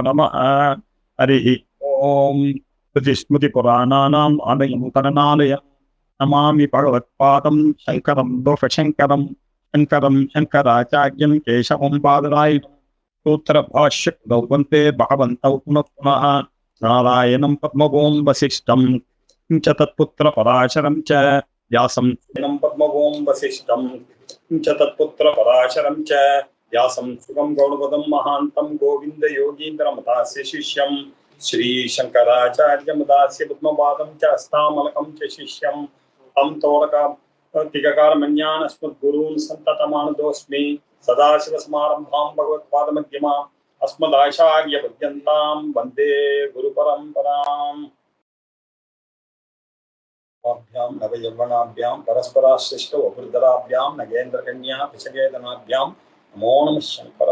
नमः हरिः ओम स्मृतिपुराणानाम् आलयं करुणालयं नमामि भगवत्पादं शङ्करं लोकशङ्करं शङ्करं शङ्कराचार्यं केशवं बादरायणं सूत्रभाष्यकृतौ वन्दे भगवन्तौ पुनः पुनः नारायणं पद्मभूं वसिष्ठं च तत्पुत्रपराशरं च व्यासं पद्मभूं वसिष्ठं च तत्पुत्रपराशरं च व्यासं सुगं गौडपदं महान्तं गोविन्द योगीन्द्रमतास्य शिष्यं श्री शंकराचार्यमदास्य पद्मपादं च हस्तामलकं च शिष्यं तं तोरकार्तिककालमन्यान् अस्मद्गुरून् सन्ततमानतोऽस्मि सदाशिवसमारम्भां भगवत्पादमध्यमाम् अस्मदाचार्यपर्यन्तां वन्दे गुरुपरम्पराम् भ्यां नवयौवनाभ्यां परस्पराश्लिष्टौ अभृदराभ्यां नगेन्द्रकन्या पिशकेतनाभ्यां नमो नमः शंकर।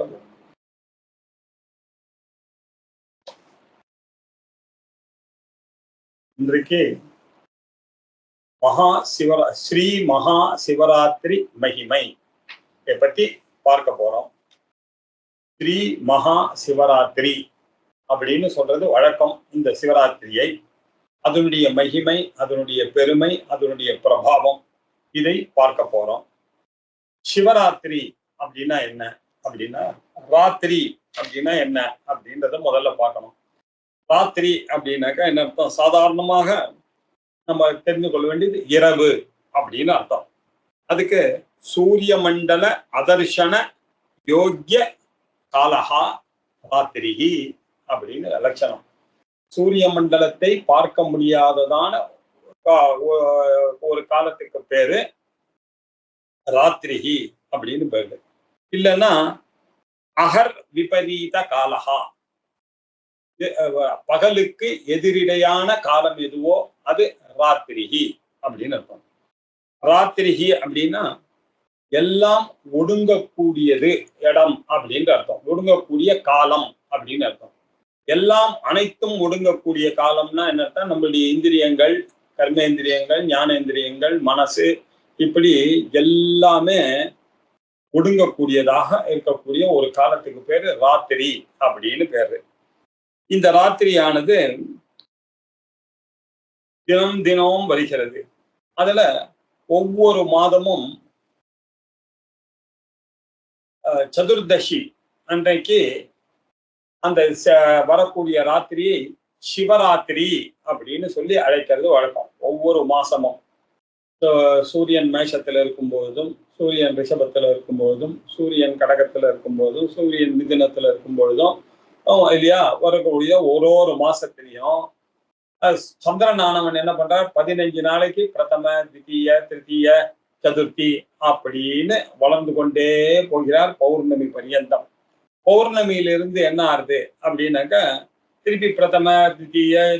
இன்றைக்கு ஸ்ரீ மகா சிவராத்திரி மகிமை பத்தி பார்க்க போறோம். ஸ்ரீ மகா சிவராத்திரி அப்படின்னு சொல்றது வழக்கம். இந்த சிவராத்திரியை, அதனுடைய மகிமை, அதனுடைய பெருமை, அதனுடைய பிரபாவம், இதை பார்க்க போறோம். சிவராத்திரி அப்படின்னா என்ன அப்படின்னா, ராத்திரி அப்படின்னா என்ன அப்படின்றத முதல்ல பார்க்கணும். ராத்திரி அப்படின்னாக்கா என்ன அர்த்தம்? சாதாரணமாக நம்ம தெரிந்து கொள்ள வேண்டியது இரவு அப்படின்னு அர்த்தம். அதுக்கு சூரிய மண்டல அதர்ஷன யோக்கிய காலஹா ராத்திரிஹி அப்படின்னு லட்சணம். சூரிய மண்டலத்தை பார்க்க முடியாததான ஒரு காலத்துக்கு பேரு ராத்திரிஹி அப்படின்னு பேரு. இல்லைன்னா அகர் விபரீத காலஹா, பகலுக்கு எதிரிடையான காலம் எதுவோ அது ராத்திரிஹி அப்படின்னு அர்த்தம். ராத்திரிஹி அப்படின்னா எல்லாம் ஒடுங்கக்கூடியது இடம் அப்படின்னு அர்த்தம். ஒடுங்கக்கூடிய காலம் அப்படின்னு அர்த்தம். எல்லாம் அனைத்தும் ஒடுங்கக்கூடிய காலம்னா என்னன்னா, நம்மளுடைய இந்திரியங்கள், கர்மேந்திரியங்கள், ஞானேந்திரியங்கள், மனசு, இப்படி எல்லாமே ஒடுங்கக்கூடியதாக இருக்கக்கூடிய ஒரு காலத்துக்கு பேரு ராத்திரி அப்படின்னு பேரு. இந்த ராத்திரியானது தினம் தினமும் வருகிறது. அதுல ஒவ்வொரு மாதமும் சதுர்தசி அன்றைக்கு அந்த வரக்கூடிய ராத்திரியை சிவராத்திரி அப்படின்னு சொல்லி அழைக்கிறது வழக்கம். ஒவ்வொரு மாசமும் சூரியன் மேஷத்துல இருக்கும் பொழுதும், சூரியன் ரிஷபத்துல இருக்கும் பொழுதும், சூரியன் கடகத்துல இருக்கும் பொழுதும், சூரியன் மிதுனத்துல இருக்கும் பொழுதும் இல்லையா, வரக்கூடிய ஒரு மாசத்திலையும் சந்திரனானவன் என்ன பண்றார், 15 நாளைக்கு பிரதம, தித்திய, திருத்திய, சதுர்த்தி அப்படின்னு வளர்ந்து கொண்டே போகிறார் பௌர்ணமி பரியந்தம். பௌர்ணமியிலிருந்து என்ன ஆறுது அப்படின்னாக்கா, திருப்பி பிரதம,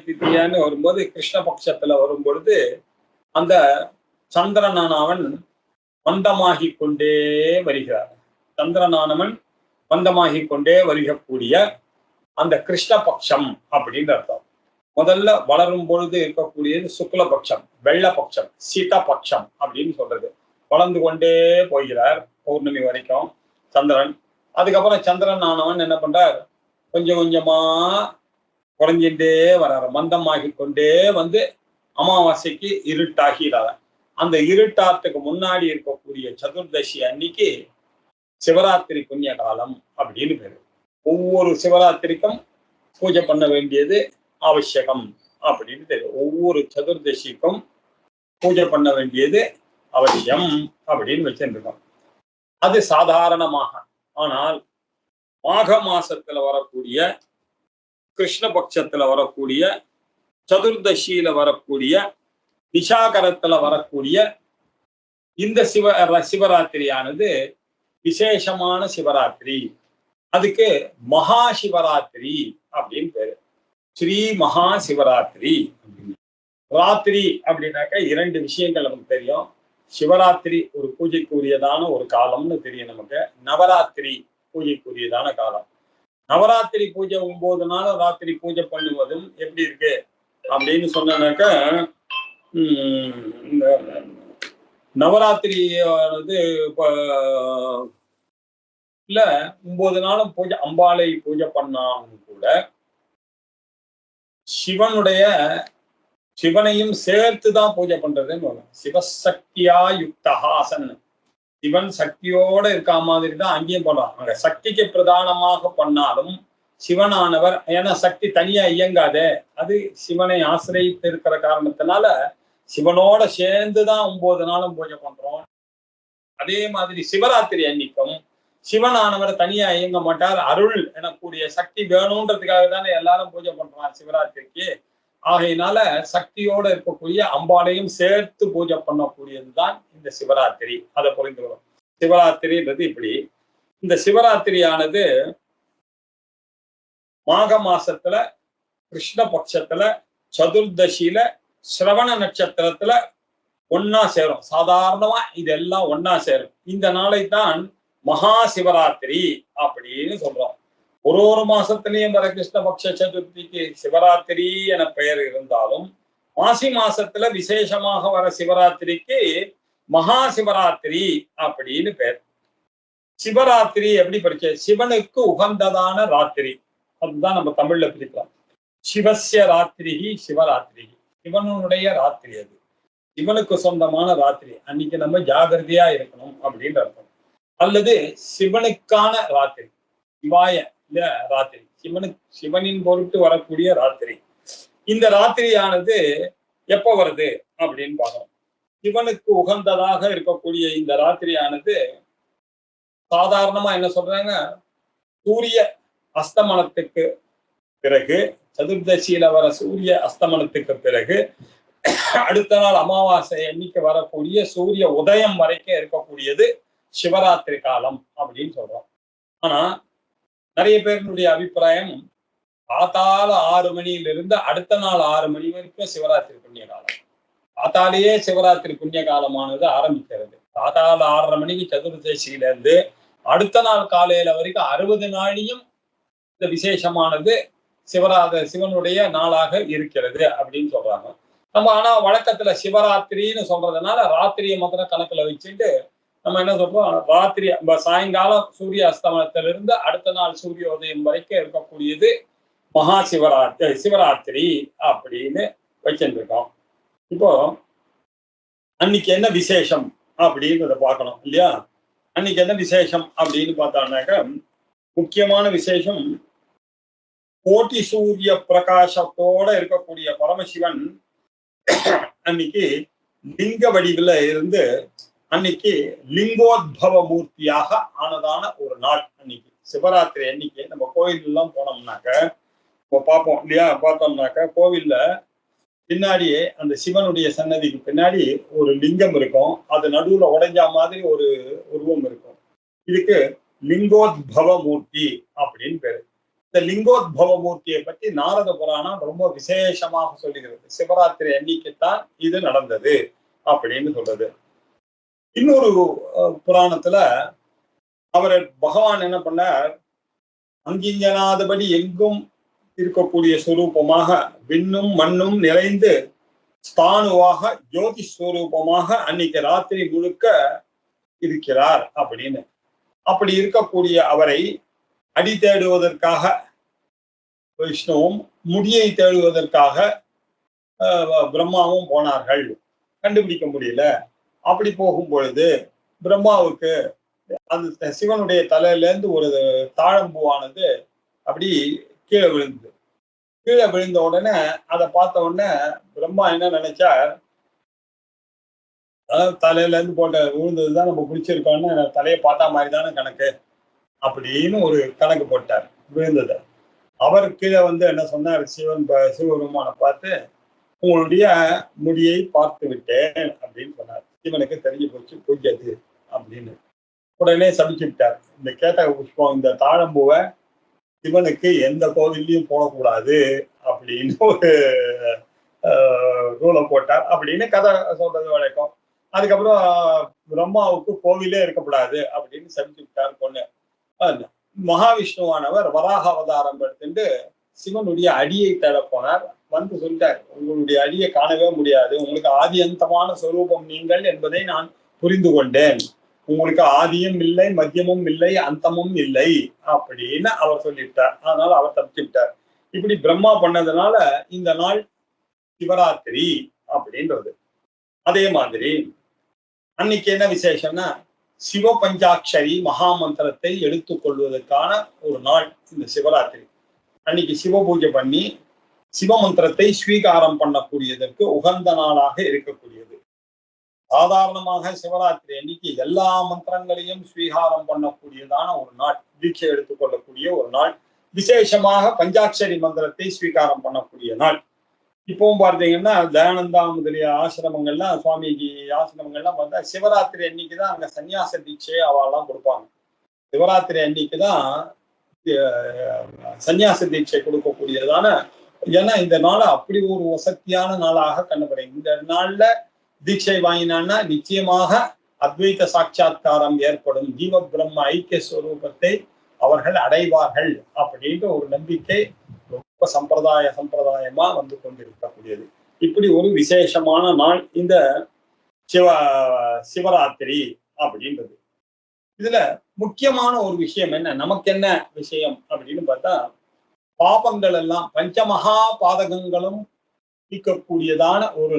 தித்தியன்னு வரும்போது கிருஷ்ணபக்ஷத்துல வரும் பொழுது அந்த சந்திரனானவன் மந்தமாகி கொண்டே வருகிறார். சந்திரனானவன் மந்தமாகி கொண்டே வருகக்கூடிய அந்த கிருஷ்ணபக்ஷம் அப்படின்னு அர்த்தம். முதல்ல வளரும் பொழுது இருக்கக்கூடியது சுக்லபக்ஷம், வெள்ளபக்ஷம், சீதபக்ஷம் அப்படின்னு சொல்றது. வளர்ந்து கொண்டே போகிறார் பௌர்ணமி வரைக்கும் சந்திரன். அதுக்கப்புறம் சந்திரன் ஆனவன் என்ன பண்றார், கொஞ்சம் கொஞ்சமா குறைஞ்சிட்டே வர்றாரு. மந்தமாகி கொண்டே வந்து அமாவாசைக்கு இருட்டாகிறார். அந்த இருட்டாத்துக்கு முன்னாடி இருக்கக்கூடிய சதுர்தசி அன்னைக்கு சிவராத்திரி புண்ணிய காலம் அப்படின்னு பேரு. ஒவ்வொரு சிவராத்திரிக்கும் பூஜை பண்ண வேண்டியது அவசியம் அப்படின்னு தெரியும். ஒவ்வொரு சதுர்தசிக்கும் பூஜை பண்ண வேண்டியது அவசியம் அப்படின்னு வச்சிருக்கோம். அது சாதாரணமாக. ஆனால் மாக மாசத்துல வரக்கூடிய, கிருஷ்ணபக்ஷத்துல வரக்கூடிய, சதுர்தசியில வரக்கூடிய, நிஷாகரத்துல வரக்கூடிய இந்த சிவராத்திரியானது விசேஷமான சிவராத்திரி. அதுக்கு மகா சிவராத்திரி அப்படின்னு பேரு. ஸ்ரீ மகா சிவராத்திரி அப்படின்னு. ராத்திரி அப்படின்னாக்க 2 விஷயங்கள் நமக்கு தெரியும். சிவராத்திரி ஒரு பூஜைக்குரியதான ஒரு காலம்னு தெரியும் நமக்கு. நவராத்திரி பூஜைக்குரியதான காலம். நவராத்திரி பூஜை 9 நாள் ராத்திரி பூஜை பண்ணுவதும் எப்படி இருக்கு அப்படின்னு சொன்னாக்க, இந்த நவராத்திரி வந்து இப்ப இல்ல 9 நாளும் பூஜை அம்பாளை பூஜை பண்ணாலும் கூட சிவனையும் சேர்த்துதான் பூஜை பண்றதுன்னு வரும். சிவசக்தியா யுக்தஹாசன். சிவன் சக்தியோட இருக்க மாதிரி தான் அங்கேயும் பண்ணுவான். அங்க சக்திக்கு பிரதானமாக பண்ணாலும் சிவனானவர், ஏன்னா சக்தி தனியா இயங்காதே, அது சிவனை ஆசிரியத்து இருக்கிற காரணத்தினால சிவனோட சேர்ந்துதான் 9 நாளும் பூஜை பண்றோம். அதே மாதிரி சிவராத்திரி அன்னைக்கும் சிவனானவர் தனியா இயங்க மாட்டார். அருள் எனக்கூடிய சக்தி வேணும்ன்றதுக்காக தானே எல்லாரும் பூஜை பண்றாங்க சிவராத்திரிக்கு. ஆகையினால சக்தியோட இருக்கக்கூடிய அம்பாளையும் சேர்த்து பூஜை பண்ணக்கூடியதுதான் இந்த சிவராத்திரி. அதை புரிந்துக்கணும். சிவராத்திரின்றது இப்படி. இந்த சிவராத்திரியானது மாக மாசத்துல கிருஷ்ண பட்சத்துல சதுர்தசியில சிரவண நட்சத்திரத்துல ஒன்னா சேரும். சாதாரணமா இதெல்லாம் ஒன்னா சேரும். இந்த நாளை தான் மகா சிவராத்திரி அப்படின்னு சொல்றோம். ஒரு மாசத்திலையும் வர கிருஷ்ணபக்ஷ சதுர்த்திக்கு சிவராத்திரி என பெயர் இருந்தாலும் மாசி மாசத்துல விசேஷமாக வர சிவராத்திரிக்கு மகா சிவராத்திரி அப்படின்னு பெயர். சிவராத்திரி எப்படி படிச்ச? சிவனுக்கு உகந்ததான ராத்திரி. அதுதான் நம்ம தமிழ்ல பிரிக்கலாம். சிவசிய ராத்திரி சிவராத்திரி. சிவனுடைய ராத்திரி அது. சிவனுக்கு சொந்தமான ராத்திரி. அன்னைக்கு நம்ம ஜாகிரதையா இருக்கணும் அப்படின்னு அர்த்தம். அல்லது சிவனுக்கான ராத்திரி, சிவாய இல்ல ராத்திரி, சிவனின் பொருட்டு வரக்கூடிய ராத்திரி. இந்த ராத்திரியானது எப்ப வருது அப்படின்னு பார்க்கணும். சிவனுக்கு உகந்ததாக இருக்கக்கூடிய இந்த ராத்திரியானது சாதாரணமா என்ன சொல்றாங்க, சூரிய அஸ்தமனத்துக்கு பிறகு, சதுர்தசியில வர சூரிய அஸ்தமனத்துக்கு பிறகு அடுத்த நாள் அமாவாசை அன்னைக்கு வரக்கூடிய சூரிய உதயம் வரைக்கும் இருக்கக்கூடியது சிவராத்திரி காலம் அப்படின்னு சொல்றோம். ஆனா நிறைய பேருடைய அபிப்பிராயம் காத்தால 6 மணியிலிருந்து அடுத்த நாள் 6 மணி வரைக்கும் சிவராத்திரி புண்ணிய காலம். காத்தாலேயே சிவராத்திரி புண்ணிய காலமானது ஆரம்பிக்கிறது. காத்தால 6:30 மணிக்கு சதுர்தசியில இருந்து அடுத்த நாள் காலையில வரைக்கும் 60 நாளையும் இந்த விசேஷமானது சிவனுடைய நாளாக இருக்கிறது அப்படின்னு சொல்றாங்க. நம்ம ஆனா வழக்கத்துல சிவராத்திரின்னு சொல்றதுனால ராத்திரியை மாத்திரம் கணக்குல வச்சுட்டு நம்ம என்ன சொல்றோம், ராத்திரி சாயங்காலம் சூரிய அஸ்தமனத்திலிருந்து அடுத்த நாள் சூரிய உதயம் வரைக்கும் இருக்கக்கூடியது மகா சிவராத்திரி அப்படின்னு வச்சுட்டு இருக்கோம். இப்போ அன்னைக்கு என்ன விசேஷம் அப்படின்றத பார்க்கணும் இல்லையா? அன்னைக்கு என்ன விசேஷம் அப்படின்னு பார்த்தோம்னாக்க, முக்கியமான விசேஷம் கோட்டி சூரிய பிரகாசத்தோட இருக்கக்கூடிய பரமசிவன் அன்னைக்கு லிங்க வடிவுல இருந்து அன்னைக்கு லிங்கோத்பவ மூர்த்தியாக ஆனதான ஒரு நாள். அன்னைக்கு சிவராத்திரி அன்னைக்கு நம்ம கோயில் எல்லாம் போனோம்னாக்க இப்போ பார்ப்போம் இல்லையா? பார்த்தோம்னாக்க கோவில்ல பின்னாடியே அந்த சிவனுடைய சன்னதிக்கு பின்னாடி ஒரு லிங்கம் இருக்கும். அது நடுவுல உடைஞ்சா மாதிரி ஒரு உருவம் இருக்கும். இதுக்கு லிங்கோத்பவ மூர்த்தி அப்படின்னு பேரு. இந்த லிங்கோத்பவ மூர்த்தியை பற்றி நாரத புராணம் ரொம்ப விசேஷமாக சொல்லுகிறது. சிவராத்திரி அன்னைக்குத்தான் இது நடந்தது அப்படின்னு சொல்றது. இன்னொரு புராணத்துல பகவான் என்ன பண்ணார், அங்கிங்கனாதபடி எங்கும் இருக்கக்கூடிய ஸ்வரூபமாக விண்ணும் மண்ணும் நிறைந்து ஸ்தானுவாக ஜோதி ஸ்வரூபமாக அன்னைக்கு ராத்திரி முழுக்க இருக்கிறார் அப்படின்னு. அப்படி இருக்கக்கூடிய அவரை அடி தேடுவதற்காக விஷ்ணுவும் முடியை தேடுவதற்காக பிரம்மாவும் போனார்கள். கண்டுபிடிக்க முடியல. அப்படி போகும் பொழுது பிரம்மாவுக்கு அந்த சிவனுடைய தலையில இருந்து ஒரு தாழம்பூவானது அப்படி கீழே விழுந்தது. கீழே விழுந்த உடனே அதை பார்த்த உடனே பிரம்மா என்ன நினைச்சார், அதாவது தலையில இருந்து போட்ட விழுந்ததுதான் நம்ம பிடிச்சிருக்கோம்னு தலையை பார்த்தா மாதிரி தானே கணக்கு அப்படின்னு ஒரு கணக்கு போட்டார் விழுந்ததை. அவர் கீழே என்ன சொன்னார், சிவபெருமானை பார்த்து உங்களுடைய முடியை பார்த்து விட்டேன் அப்படின்னு சொன்னார். சிவனுக்கு தெரிஞ்சு போச்சு பூஜ்யது அப்படின்னு. உடனே சபிச்சு விட்டார். இந்த கேட்டக புஷ்பம், இந்த தாழம்பூவை சிவனுக்கு எந்த கோவில்லையும் போடக்கூடாது அப்படின்னு ஒரு ரூலை போட்டார் அப்படின்னு கதை சொல்றது வழக்கம். அதுக்கப்புறம் பிரம்மாவுக்கு கோவிலே இருக்கக்கூடாது அப்படின்னு சபிச்சு விட்டார் பொண்ணு. மகாவிஷ்ணுவானவர் வராக அவதாரம் எடுத்துட்டு சிவனுடைய அடியை தேட போனார். வந்து சொல்லிட்டார், உங்களுடைய அடியை காணவே முடியாது, உங்களுக்கு ஆதி அந்தமான சொரூபம் நீங்கள் என்பதை நான் புரிந்து கொண்டேன், உங்களுக்கு ஆதியும் இல்லை, மத்தியமும் இல்லை, அந்தமும் இல்லை அப்படின்னு அவர் சொல்லிவிட்டார். அதனால அவர் தப்பிச்சுட்டார். இப்படி பிரம்மா பண்ணதுனால இந்த நாள் சிவராத்திரி அப்படின்றது. அதே மாதிரி அன்னைக்கு என்ன விசேஷம்னா, சிவ பஞ்சாட்சரி மகா மந்திரத்தை எடுத்துக்கொள்வதற்கான ஒரு நாள் இந்த சிவராத்திரி. அன்னைக்கு சிவ பூஜை பண்ணி சிவமந்திரத்தை ஸ்வீகாரம் பண்ணக்கூடியதற்கு உகந்த நாளாக இருக்கக்கூடியது. சாதாரணமாக சிவராத்திரி அன்னைக்கு எல்லா மந்திரங்களையும் ஸ்வீகாரம் பண்ணக்கூடியதான ஒரு நாள், தீட்சை எடுத்துக்கொள்ளக்கூடிய ஒரு நாள். விசேஷமாக பஞ்சாட்சரி மந்திரத்தை ஸ்வீகாரம் பண்ணக்கூடிய நாள். இப்பவும் பார்த்தீங்கன்னா தயானந்தா முதலிய ஆசிரமங்கள்லாம், சுவாமிஜி ஆசிரமங்கள்லாம் பார்த்தா சிவராத்திரி அன்னைக்குதான் அங்க சன்னியாச தீட்சையை அவெல்லாம் கொடுப்பாங்க. சிவராத்திரி அன்னைக்குதான் சன்னியாச தீட்சை கொடுக்கக்கூடியதான, ஏன்னா இந்த நாளை அப்படி ஒரு வசதியான நாளாக கண்டுபிடிக்கும். இந்த நாள்ல தீட்சை வாங்கினான்னா நிச்சயமாக அத்வைத சாட்சா்காரம் ஏற்படும், ஜீவ பிரம்ம ஐக்கிய ஸ்வரூபத்தை அவர்கள் அடைவார்கள் அப்படின்ற ஒரு நம்பிக்கை ரொம்ப சம்பிரதாயமா வந்து கொண்டிருக்கக்கூடியது. இப்படி ஒரு விசேஷமான நாள் இந்த சிவராத்திரி அப்படின்றது. இதுல முக்கியமான ஒரு விஷயம் என்ன, நமக்கு என்ன விஷயம் அப்படின்னு பார்த்தா, பாபங்கள் எல்லாம் பஞ்சமகா பாதகங்களும் நீக்கக்கூடியதான ஒரு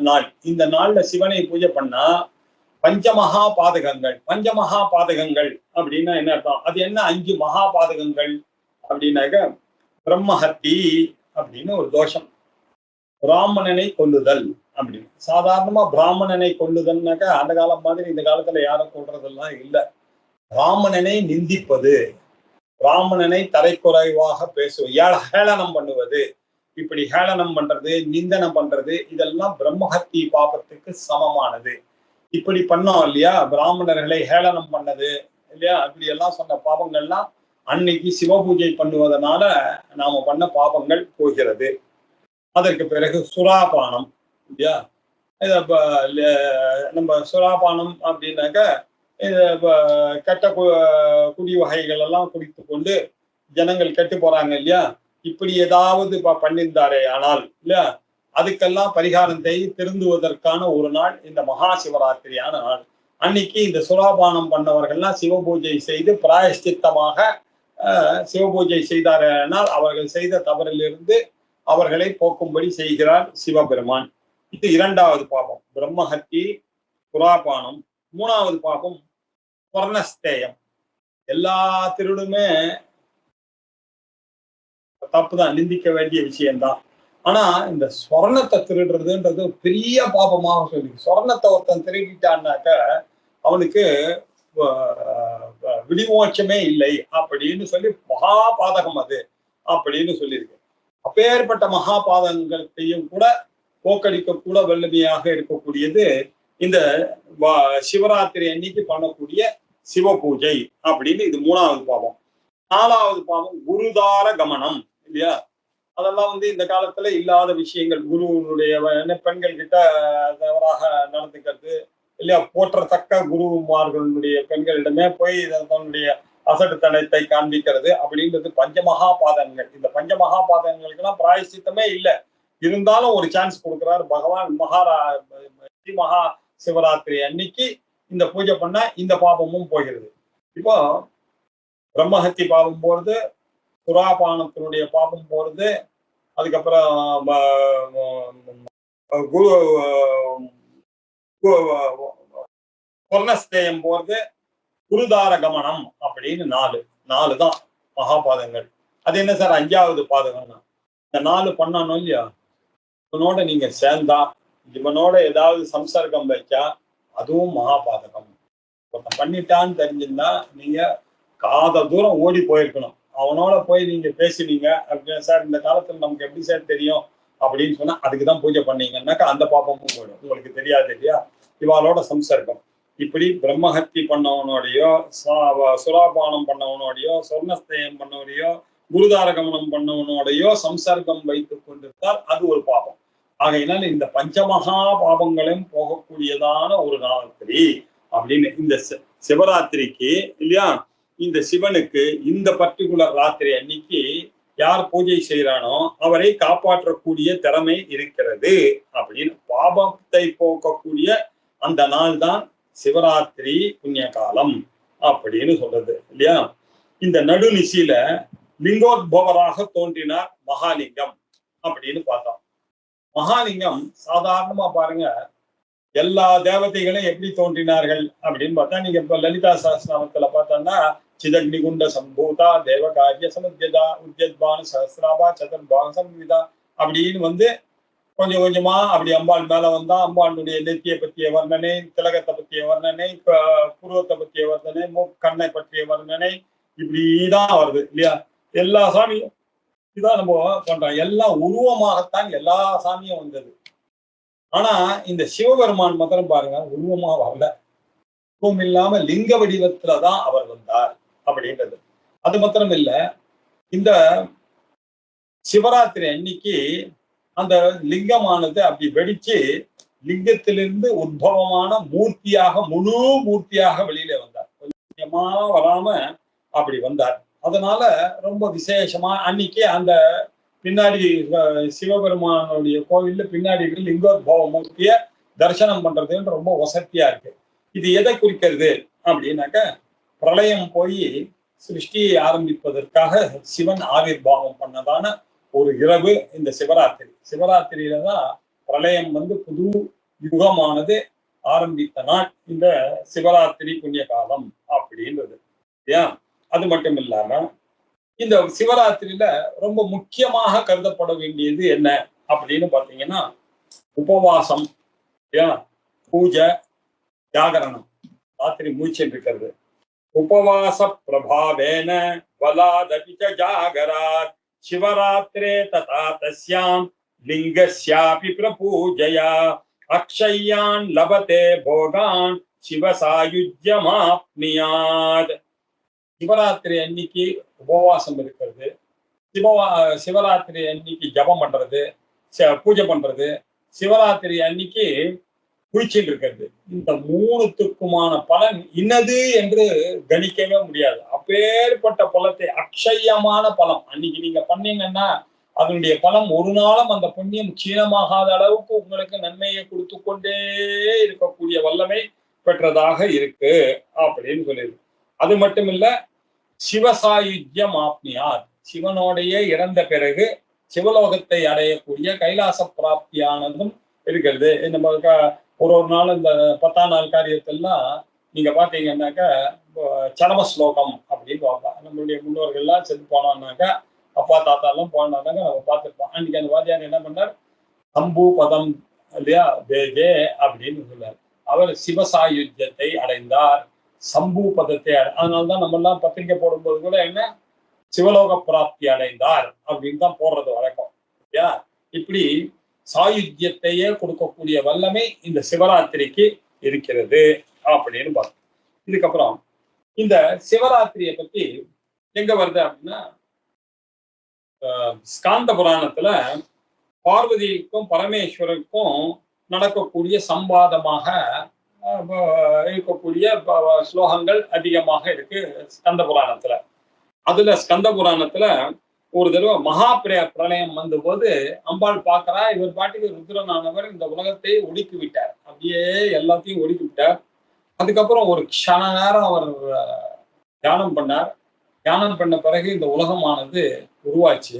நாள். இந்த நாள்ல சிவனை பூஜை பண்ணா பஞ்சமகா பாதகங்கள். பஞ்சமகா பாதகங்கள் அப்படின்னா என்ன அர்த்தம்? அது என்ன 5 மகா பாதகங்கள் அப்படின்னாக்க, பிரம்மஹத்தி அப்படின்னு ஒரு தோஷம், பிராமணனை கொல்லுதல் அப்படின்னு. சாதாரணமா பிராமணனை கொல்லுதல்னாக்கா அந்த காலம் மாதிரி இந்த காலத்துல யாரும் கொல்றதெல்லாம் இல்லை. பிராமணனை நிந்திப்பது, பிராமணனை தலைக்குறைவாக பேசுவது, ஹேளனம் பண்ணுவது, இப்படி ஹேளனம் பண்றது, நிந்தனம் பண்றது, இதெல்லாம் பிரம்மஹத்தி பாபத்துக்கு சமமானது. இப்படி பண்ணோம் இல்லையா, பிராமணர்களை ஹேளனம் பண்ணது இல்லையா, இப்படி எல்லாம் சொன்ன பாபங்கள்லாம் அன்னைக்கு சிவ பூஜை பண்ணுவதனால நாம பண்ண பாபங்கள் போகிறது. அதற்கு பிறகு சுறாபானம் இல்லையா, நம்ம சுறாபானம் அப்படின்னாக்க கெட்ட குடி வகைகள் எல்லாம் குடித்து கொண்டு ஜனங்கள் கெட்டு போறாங்க இல்லையா, இப்படி ஏதாவது பண்ணியிருந்தாரே ஆனால் இல்லையா, அதுக்கெல்லாம் பரிகாரத்தை திருந்துவதற்கான ஒரு நாள் இந்த மகா சிவராத்திரியான நாள். அன்னைக்கு இந்த சுறாபானம் பண்ணவர்கள்லாம் சிவ பூஜை செய்து பிராயஷ்சித்தமாக சிவபூஜை செய்தார்கள், அவர்கள் செய்த தவறிலிருந்து அவர்களை போக்கும்படி செய்கிறார் சிவபெருமான். இது 2வது பாபம், பிரம்மஹத்தி சுறாபானம். 3வது பாபம் ஸ்வர்ணஸ்தேயம். எல்லா திருடுமே தப்புதான், நிந்திக்க வேண்டிய விஷயம்தான். ஆனா இந்த ஸ்வர்ணத்தை திருடுறதுன்றது பெரிய பாபமாக சொல்லி, ஸ்வர்ணத்தை ஒருத்தன் திருடிட்டான்னாக்க அவனுக்கு விடிமோட்சமே இல்லை அப்படின்னு சொல்லி மகா பாதகம் அது அப்படின்னு சொல்லியிருக்கு. அப்பேற்பட்ட மகா பாதகத்தையும் கூட போக்கடிக்க கூட வல்லமையாக இருக்கக்கூடியது இந்த சிவராத்திரி அன்னைக்கு பண்ணக்கூடிய சிவ பூஜை அப்படின்னு. இது 3வது பாவம். 4வது பாவம் குருதார கமனம் இல்லையா, அதெல்லாம் இந்த காலத்துல இல்லாத விஷயங்கள். குருவுடைய பெண்கள் கிட்ட தவறாக நடந்துக்கிறது இல்லையா, போற்றத்தக்க குருமார்களுடைய பெண்களிடமே போய் தன்னுடைய அசட்டுத்தனத்தை காண்பிக்கிறது அப்படின்றது பஞ்சமகா பாதகங்கள். இந்த பஞ்சமகா பாதகங்களுக்கெல்லாம் பிராயசித்தமே இல்லை, இருந்தாலும் ஒரு சான்ஸ் கொடுக்குறாரு பகவான். மகா சிவராத்திரி அன்னைக்கு இந்த பூஜை பண்ணா இந்த பாபமும் போகிறது. இப்போ பிரம்மஹத்தி பாபம் போறது, சுறாபானத்தினுடைய பாபம் போறது, அதுக்கப்புறம் ஸ்வர்ணஸ்தேயம் போறது, குருதார கமனம் அப்படின்னு 4 தான் மகாபாதங்கள். அது என்ன சார் 5வது பாதகம்னா, இந்த 4 பண்ணணும் இல்லையா, இவனோட நீங்க சேர்ந்தா, இவனோட ஏதாவது சம்சர்க்கம் வச்சா அதுவும் மகாபாதகம். பண்ணிட்டான்னு தெரிஞ்சிருந்தா நீங்க காத தூரம் ஓடி போயிருக்கணும். அவனோட போய் நீங்க பேசினீங்க அப்படின்னு, சார் இந்த காலத்துல நமக்கு எப்படி சார் தெரியும் அப்படின்னு சொன்னா அதுக்குதான் பூஜை பண்ணீங்கன்னாக்கா அந்த பாப்பமும் போயிடும். உங்களுக்கு தெரியாது இல்லையா, இவாளோட சம்சர்க்கம். இப்படி பிரம்மஹத்தி பண்ணவனோடையோ சுராபானம் பண்ணவனோடையோ சொர்ணஸ்தயம் பண்ணவனையோ குருதாரகமனம் பண்ணவனோடையோ சம்சர்க்கம் வைத்துக் கொண்டிருந்தால் அது ஒரு பாபம். ஆகையினால இந்த பஞ்சமகா பாபங்களையும் போகக்கூடியதான ஒரு ராத்திரி அப்படின்னு இந்த சிவராத்திரிக்கு இல்லையா, இந்த சிவனுக்கு இந்த பர்டிகுலர் ராத்திரி அன்னைக்கு யார் பூஜை செய்யறானோ அவரை காப்பாற்றக்கூடிய திறமை இருக்கிறது அப்படின்னு பாபத்தை போக்கக்கூடிய அந்த நாள் தான் சிவராத்திரி புண்ணிய காலம் அப்படின்னு சொல்றது இல்லையா. இந்த நடுநிசியில லிங்கோத்பவராக தோன்றினார் மகாலிங்கம் அப்படின்னு பார்த்தோம். மகாலிங்கம் சாதாரணமா பாருங்க, எல்லா தேவதைகளும் எப்படி தோன்றினார்கள் அப்படின்னு பார்த்தா, நீங்க இப்ப லலிதா சஹஸ்ரநாமத்துல பார்த்தோம்னா சிதக்னிகுண்ட சம்பூதா தேவகாரிய சமுத்யதா உத்யத்பானு சஹஸ்ராபா சதுர்பாக சம்விதா அப்படின்னு கொஞ்சம் கொஞ்சமா அப்படி அம்பாள் மேல வந்தா அம்பாளுடைய நெத்தியை பற்றிய வர்ணனை, திலகத்தை பற்றிய வர்ணனை, புருவத்தை பற்றிய வர்ணனை, கண்ணை பற்றிய வர்ணனை, இப்படிதான் வருது இல்லையா. எல்லா சாமியும் இதான் நம்ம பண்றோம். எல்லாம் உருவமாகத்தான் எல்லா சாமியும் வந்தது. ஆனா இந்த சிவபெருமான் மாத்திரம் பாருங்க உருவமா வரல, உருவம் இல்லாம லிங்க வடிவத்துலதான் அவர் வந்தார் அப்படின்றது. அது மாத்திரம் இல்ல, இந்த சிவராத்திரி அன்னைக்கு அந்த லிங்கமானது அப்படி வெடிச்சு லிங்கத்திலிருந்து உத்பவமான மூர்த்தியாக முழு மூர்த்தியாக வெளியில வந்தார். கொஞ்சமா வராம அப்படி வந்தார். அதனால ரொம்ப விசேஷமா அன்னைக்கு அந்த பின்னாடி சிவபெருமானுடைய கோவில்ல பின்னாடி லிங்கோத்பவ மூர்த்திய தரிசனம் பண்றதுன்னு ரொம்ப வசதியா இருக்கு. இது எதை குறிக்கிறது அப்படின்னாக்க, பிரளயம் போய் சிருஷ்டியை ஆரம்பிப்பதற்காக சிவன் ஆவிர்வாவம் பண்ணதான ஒரு இரவு இந்த சிவராத்திரி. சிவராத்திரியில தான் பிரளயம் புது யுகமானது ஆரம்பித்த நாள் இந்த சிவராத்திரி புண்ணிய காலம் அப்படின்றது. ஏன் அது மட்டும் இல்லாம இந்த சிவராத்திரியில ரொம்ப முக்கியமாக கருதப்பட வேண்டியது என்ன அப்படின்னு பாத்தீங்கன்னா, உபவாசம், பூஜை, ஜாகரணம், ராத்திரி மூச்சுன்னு இருக்கிறது. உபவாச பிரபாவேன பலாதபிச்ச ஜாகராத் சிவராத்திரே ததா தஸ்யாம் லிங்கஸ்யாபி பிரபூஜயா அக்ஷயான் லபதே போகான் சிவசாயுஜ்யமாப்னியாத். சிவராத்திரி அன்னைக்கு உபவாசம் இருக்கிறது, சிவராத்திரி அன்னைக்கு ஜபம் பண்றது, பூஜை பண்றது, சிவராத்திரி அன்னைக்கு குளிச்சுட்டு இருக்கிறது, இந்த மூணுத்துக்குமான பலன் இன்னது என்று கணிக்கவே முடியாது. அப்பேற்பட்ட பலத்தை, அக்ஷயமான பலம் அன்னைக்கு நீங்க பண்ணீங்கன்னா அதனுடைய பலம் ஒரு நாளும் அந்த புண்ணியம் க்ஷீணமாகாத அளவுக்கு உங்களுக்கு நன்மையை கொடுத்து கொண்டே இருக்கக்கூடிய வல்லமை பெற்றதாக இருக்கு அப்படின்னு சொல்லியிருக்கு. அது மட்டும் இல்ல, சிவசாயுஜ்யம் ஆப்னியார், சிவனோடைய இறந்த பிறகு சிவலோகத்தை அடையக்கூடிய கைலாச பிராப்தியானதும் இருக்கிறது. நம்ம ஒரு நாள் இந்த 10ஆம் நாள் காரியத்தெல்லாம் நீங்க பாத்தீங்கன்னாக்கா சரம ஸ்லோகம் அப்படின்னு பார்ப்போம். நம்மளுடைய முன்னோர்கள்லாம் செத்து போனோம்னாக்கா, அப்பா தாத்தா எல்லாம் போனாங்க நம்ம பார்த்துருப்போம். அன்னைக்கு அந்த வாத்தியார் என்ன பண்ணார், சம்பு பதம் இல்லையா தேஜே அப்படின்னு சொன்னார். அவர் சிவசாயுஜ்யத்தை அடைந்தார், சம்பு பதத்தை அதனால்தான் நம்ம எல்லாம் பத்திரிகை போடும்போது கூட என்ன சிவலோக பிராப்தி அடைந்தார் அப்படின்னு தான் போடுறது வழக்கம் இல்லையா. இப்படி சாயுஜ்யத்தையே கொடுக்கக்கூடிய வல்லமை இந்த சிவராத்திரிக்கு இருக்கிறது அப்படின்னு பார்த்தோம். இதுக்கப்புறம் இந்த சிவராத்திரியை பத்தி எங்க வருது அப்படின்னா, ஸ்காந்த புராணத்துல பார்வதிக்கும் பரமேஸ்வருக்கும் நடக்கக்கூடிய சம்பாதமாக இருக்கக்கூடிய ஸ்லோகங்கள் அதிகமாக இருக்கு ஸ்கந்த புராணத்துல. அதுல ஸ்கந்த புராணத்துல ஒரு தடவை மகா பிரளயம் வந்த போது அம்பாள் பாக்குறா, இவர் பாட்டுக்கு ருத்ரனானவர் இந்த உலகத்தை ஒடுக்கி விட்டார், அப்படியே எல்லாத்தையும் ஒடுக்கி விட்டார். அதுக்கப்புறம் ஒரு க்ஷண நேரம் அவர் தியானம் பண்ணார். தியானம் பண்ண பிறகு இந்த உலகமானது உருவாச்சு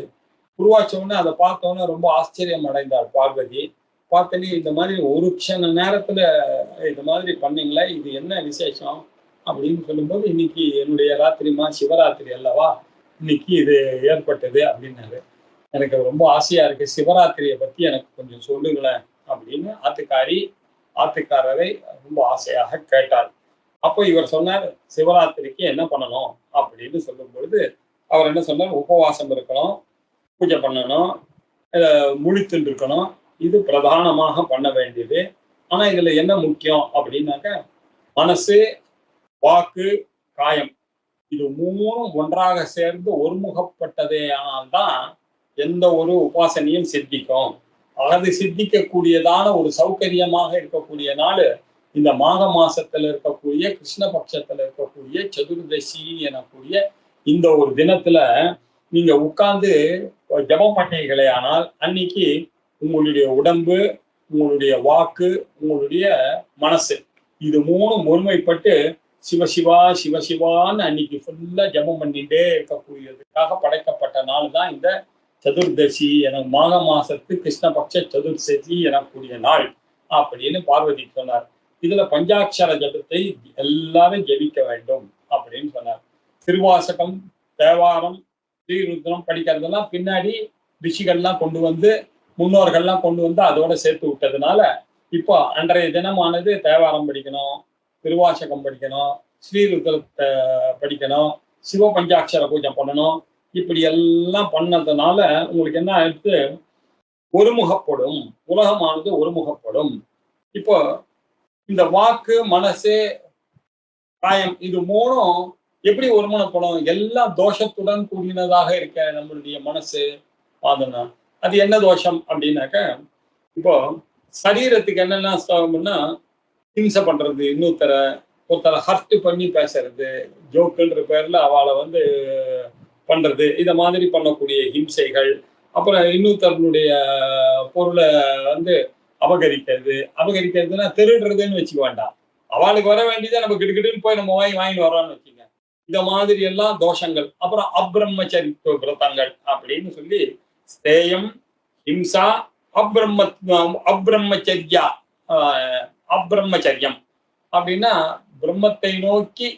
உடனே அதை பார்த்தோன்னே ரொம்ப ஆச்சரியம் அடைந்தார் பார்வதி. பார்த்தனே இந்த மாதிரி ஒரு க்ஷண நேரத்துல இந்த மாதிரி பண்ணீங்களே, இது என்ன விசேஷம் அப்படின்னு சொல்லும்போது, இன்னைக்கு என்னுடைய ராத்திரிமா சிவராத்திரி அல்லவா, இன்னைக்கு இது ஏற்பட்டது அப்படின்னாரு. எனக்கு ரொம்ப ஆசையா இருக்கு, சிவராத்திரியை பத்தி எனக்கு கொஞ்சம் சொல்லுங்களேன் அப்படின்னு ஆத்துக்காரரை ரொம்ப ஆசையாக கேட்டார். அப்போ இவர் சொன்னார், சிவராத்திரிக்கு என்ன பண்ணணும் அப்படின்னு சொல்லும் பொழுது அவர் என்ன சொன்னார், உபவாசம் இருக்கணும், பூஜை பண்ணணும், முழித்துட்டு இருக்கணும், இது பிரதானமாக பண்ண வேண்டியது. ஆனா இதுல என்ன முக்கியம் அப்படின்னாக்க, மனசு, வாக்கு, காயம் இது மூணும் ஒன்றாக சேர்ந்து ஒருமுகப்பட்டதே ஆனால்தான் எந்த ஒரு உபாசனையும் சித்திக்கும். அது சித்திக்கக்கூடியதான ஒரு சௌகரியமாக இருக்கக்கூடிய நாள் இந்த மாக மாசத்துல இருக்கக்கூடிய கிருஷ்ணபட்சத்துல இருக்கக்கூடிய சதுர்தசி எனக்கூடிய இந்த ஒரு தினத்துல நீங்க உட்கார்ந்து ஜபம் பண்ணீங்களே ஆனால் அன்னைக்கு உங்களுடைய உடம்பு, உங்களுடைய வாக்கு, உங்களுடைய மனசு இது மூணும் ஒருமைப்பட்டு சிவசிவா சிவசிவான்னு அன்னைக்கு ஃபுல்லா ஜபம் பண்ணிட்டே இருக்கக்கூடியதுக்காக படைக்கப்பட்ட நாள் தான் இந்த சதுர்தசி என மாக மாசத்து கிருஷ்ணபக்ஷ சதுர்தசி எனக்கூடிய நாள் அப்படின்னு பார்வதி சொன்னார். இதுல பஞ்சாட்சர ஜபத்தை எல்லாரும் ஜபிக்க வேண்டும் அப்படின்னு சொன்னார். திருவாசகம், தேவாரம், ஸ்ரீருத்ரம் படிக்கிறதெல்லாம் பின்னாடி ரிஷிகள்லாம் கொண்டு வந்து முன்னோர்கள்லாம் கொண்டு வந்து அதோட சேர்த்து விட்டதுனால இப்போ அன்றைய தினமானது தேவாரம் படிக்கணும், திருவாசகம் படிக்கணும், ஸ்ரீருத்ரத்தை படிக்கணும், சிவ பஞ்சாட்சர பூஜை பண்ணணும். இப்படி எல்லாம் பண்ணதுனால உங்களுக்கு என்ன ஆயிடுத்து, ஒருமுகப்படும், உலகமானது ஒருமுகப்படும். இப்போ இந்த வாக்கு, மனசு, காயம் இது மூணும் எப்படி ஒருமுகப்படும்? எல்லா தோஷத்துடன் கூடினதாக இருக்க நம்மளுடைய மனசு ஆதனா அது என்ன தோஷம் அப்படின்னாக்க, இப்போ சரீரத்துக்கு என்னென்ன ஹிம்சை பண்றது, ஒருத்தரை ஹர்ட் பண்ணி பேசுறது, ஜோக்குன்ற பேர்ல அவளை வந்து பண்றது, இத மாதிரி பண்ணக்கூடிய ஹிம்சைகள், அப்புறம் இன்னொருத்தருடைய பொருளை வந்து அபகரிக்கிறதுன்னா திருடுறதுன்னு வச்சுக்க வேண்டாம். அவளுக்கு வர வேண்டியதை நம்ம கிடுக்கிட்டுன்னு போய் நம்ம வாங்கிட்டு வரோம்னு வச்சுக்க. இந்த மாதிரி எல்லாம் தோஷங்கள். அப்புறம் அப்ரம்மச்சரித்துவ விரதங்கள் அப்படின்னு சொல்லி ஸ்தேயம், ஹிம்சா, அப்ரம்மச்சரியா, அப்ரம்மச்சரியம் அப்படின்னா பிரம்மத்தை நோக்கி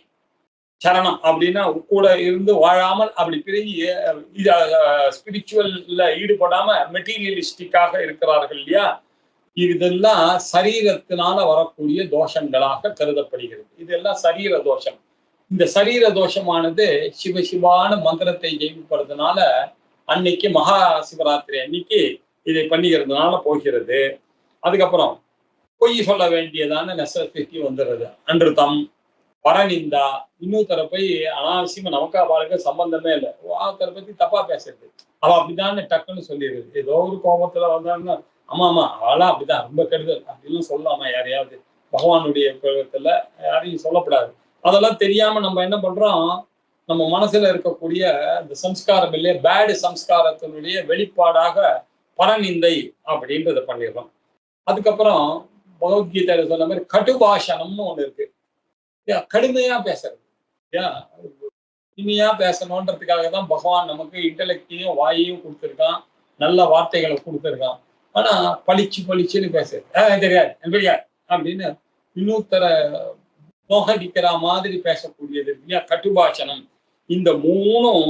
சரணம் அப்படின்னா கூட இருந்து வாழாமல் அப்படி பிரிஞ்சு ஸ்பிரிச்சுவல்ல ஈடுபடாம மெட்டீரியலிஸ்டிக்காக இருக்கிறார்கள் இல்லையா, இதெல்லாம் சரீரத்தினால வரக்கூடிய தோஷங்களாக கருதப்படுகிறது. இதெல்லாம் சரீர தோஷம். இந்த சரீர தோஷமானது சிவசிவான மந்திரத்தை ஜெயிப்படுறதுனால அன்னைக்கு மகா சிவராத்திரி அன்னைக்கு இதை பண்ணிக்கிறதுனால போகிறது. அதுக்கப்புறம் பொய் சொல்ல வேண்டியதான நெசசிட்டி வந்துடுறது. அன்றுதம், பரநிந்தா, இன்னொருத்தரை போய் அனாவசியமா நமக்கு அவளுக்கு சம்பந்தமே இல்லை, ஒருத்தரை பத்தி தப்பா பேசுறது, அவ அப்படிதான் டக்குன்னு சொல்லிடுறது. ஏதோ ஒரு கோபத்துல வந்தாங்கன்னா ஆமா அவளா அப்படிதான் ரொம்ப கெடுதல் அப்படின்னு சொல்லலாமா யாரையாவது? பகவானுடைய கோபத்துல யாரையும் சொல்லப்படாது. அதெல்லாம் தெரியாம நம்ம என்ன பண்றோம், நம்ம மனசுல இருக்கக்கூடிய இந்த சம்ஸ்காரம் இல்லையா, பேடு சம்ஸ்காரத்தினுடைய வெளிப்பாடாக பரநிந்தை அப்படின்றத பண்ணிடுறோம். அதுக்கப்புறம் பகவத்கீதையில சொன்ன மாதிரி கடுபாஷனம்னு ஒண்ணு இருக்கு. கடுமையா பேசுறது, இனிமையா பேசணுன்றதுக்காக தான் பகவான் நமக்கு இன்டெலெக்டையும் வாயையும் கொடுத்துருக்கான், நல்ல வார்த்தைகளை கொடுத்துருக்கான். ஆனா பளிச்சுன்னு பேசுறது தெரியாது அப்படின்னு இன்னொருத்தர நோகடிக்கிற மாதிரி பேசக்கூடியது இல்லையா, கட்டுபாஷனம். இந்த மூணும்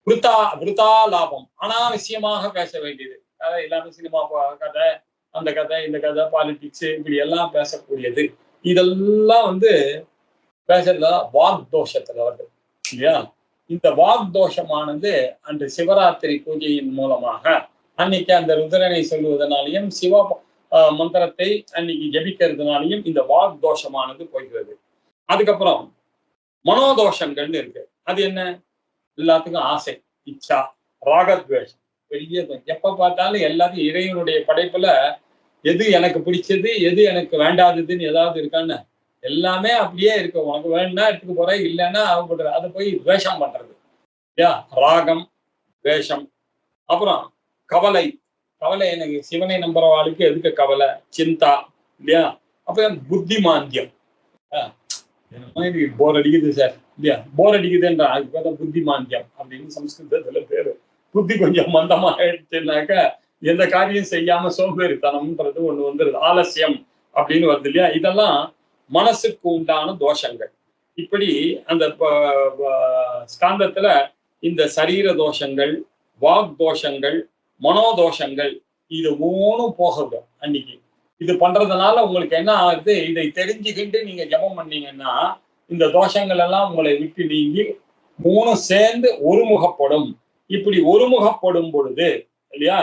விருத்தா லாபம், அனாவசியமாக பேச வேண்டியது. எல்லாமே சினிமா கதை, அந்த கதை, இந்த கதை, பாலிடிக்ஸ், இப்படி எல்லாம் பேசக்கூடியது. இதெல்லாம் வந்து பேசுறதுல வாக்தோஷத்துல வருது இல்லையா. இந்த வாக்தோஷமானது அன்று சிவராத்திரி பூஜையின் மூலமாக அன்னைக்கு அந்த ருத்ரனை சொல்லுவதனாலையும் சிவ மந்திரத்தை அன்னைக்கு ஜபிக்கிறதுனாலையும் இந்த வாக்தோஷமானது போகிறது. அதுக்கப்புறம் மனோதோஷங்கள்னு இருக்கு. அது என்ன? எல்லாத்துக்கும் ஆசை, இச்சா, ராகத்வேஷம் பெரிய. எப்ப பார்த்தாலும் எல்லாத்தையும் இறைவனுடைய படைப்புல எது எனக்கு பிடிச்சது, எது எனக்கு வேண்டாததுன்னு ஏதாவது இருக்கான்னு எல்லாமே அப்படியே இருக்கு. உனக்கு வேணும்னா எடுத்துக்க போற, இல்லைன்னா அவப்படுற, அதை போய் துவேஷம் பண்றது இல்லையா, ராகம், துவேஷம். அப்புறம் கவலை, எனக்கு சிவனை நம்புறவாளுக்கு எதுக்கு கவலை, சிந்தா இல்லையா. அப்ப புத்திமாந்தியம், போர் அடிக்குது சார் இல்லையா, போர் அடிக்குதுன்ற அதுக்கு பார்த்தா புத்திமாந்தியம் அப்படின்னு சம்ஸ்கிருதத்துல பேரு. புத்தி கொஞ்சம் மந்தமா ஆயிடுச்சுனாக்க எந்த காரியம் செய்யாம சோம்பேறித்தனம்ன்றது ஒண்ணு வந்துருது, ஆலசியம் அப்படின்னு வருது இல்லையா. இதெல்லாம் மனசுக்கு உண்டான தோஷங்கள். இப்படி அந்த ஸ்காந்தத்துல இந்த சரீர தோஷங்கள், வாக் தோஷங்கள், மனோதோஷங்கள் இது மூணும் போகுது அன்னைக்கு. இது பண்றதுனால உங்களுக்கு என்ன ஆகுது, இதை தெரிஞ்சுக்கிட்டு நீங்க ஜபம் பண்ணீங்கன்னா இந்த தோஷங்கள் எல்லாம் உங்களை விட்டு நீங்கி மூணும் சேர்ந்து ஒருமுகப்படும். இப்படி ஒருமுகப்படும் பொழுது இல்லையா,